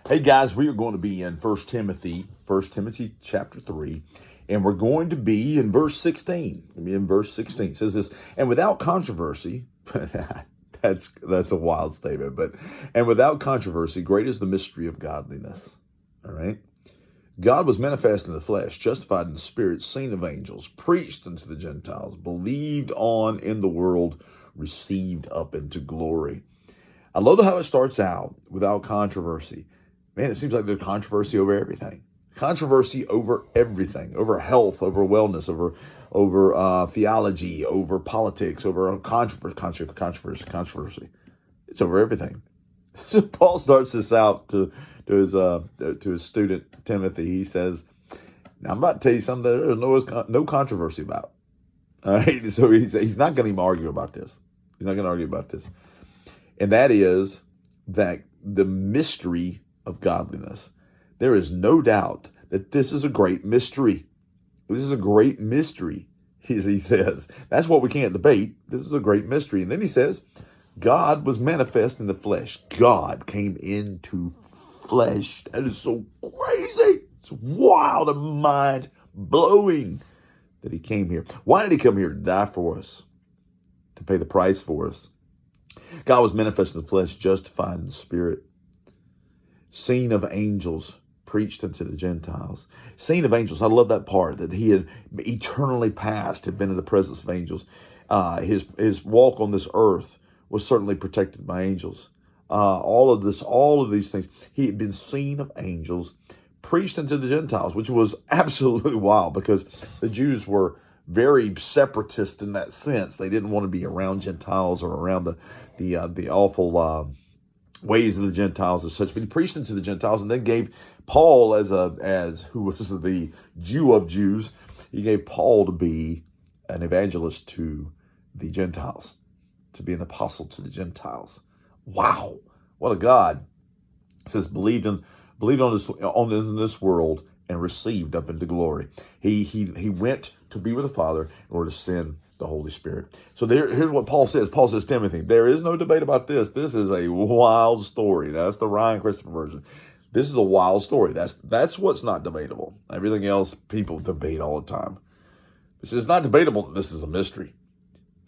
Hey guys, we are going to be in First Timothy chapter 3, and we're going to be in verse 16. It says this, and without controversy, that's a wild statement, and without controversy, great is the mystery of godliness. All right. God was manifest in the flesh, justified in the spirit, seen of angels, preached unto the Gentiles, believed on in the world, received up into glory. I love how it starts out without controversy. Man, it seems like there's controversy over everything. Controversy over everything, over health, over wellness, over theology, over politics, over controversy. It's over everything. So Paul starts this out to his student Timothy. He says, "Now I'm about to tell you something that there's no controversy about." All right, so he's not going to even argue about this. He's not going to argue about this, and that is that the mystery of godliness. There is no doubt that this is a great mystery. This is a great mystery, he says. That's what we can't debate. This is a great mystery. And then he says, God was manifest in the flesh. God came into flesh. That is so crazy. It's wild and mind-blowing that he came here. Why did he come here? To die for us, to pay the price for us. God was manifest in the flesh, justified in the spirit, seen of angels, preached unto the Gentiles. Seen of angels. I love that part, that he had eternally past, had been in the presence of angels. His walk on this earth was certainly protected by angels. All of these things. He had been seen of angels, preached unto the Gentiles, which was absolutely wild because the Jews were very separatist in that sense. They didn't want to be around Gentiles or around the awful ways of the Gentiles as such. But he preached unto the Gentiles, and then gave Paul as who was the Jew of Jews. He gave Paul to be an evangelist to the Gentiles, to be an apostle to the Gentiles. Wow, what a God! It says believed on this world and received up into glory. He went to be with the Father in order to send the Holy Spirit. So here's what Paul says. Paul says, Timothy, there is no debate about this. This is a wild story. That's the Ryan Christopher version. This is a wild story. That's what's not debatable. Everything else people debate all the time. It's not debatable that this is a mystery.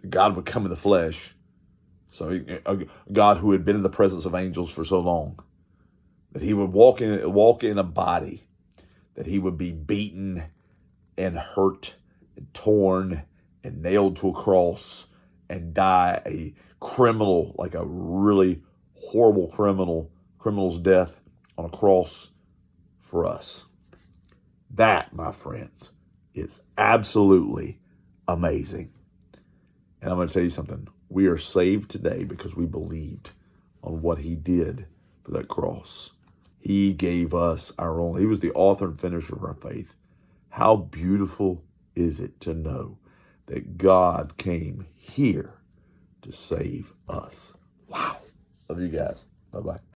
That God would come in the flesh. So a God who had been in the presence of angels for so long, that he would walk in a body, that he would be beaten and hurt and torn and nailed to a cross and die a criminal, like a really horrible criminal's death on a cross for us. That, my friends, is absolutely amazing. And I'm going to tell you something. We are saved today because we believed on what he did for that cross. He gave us our own. He was the author and finisher of our faith. How beautiful is it to know that God came here to save us? Wow. Love you guys. Bye-bye.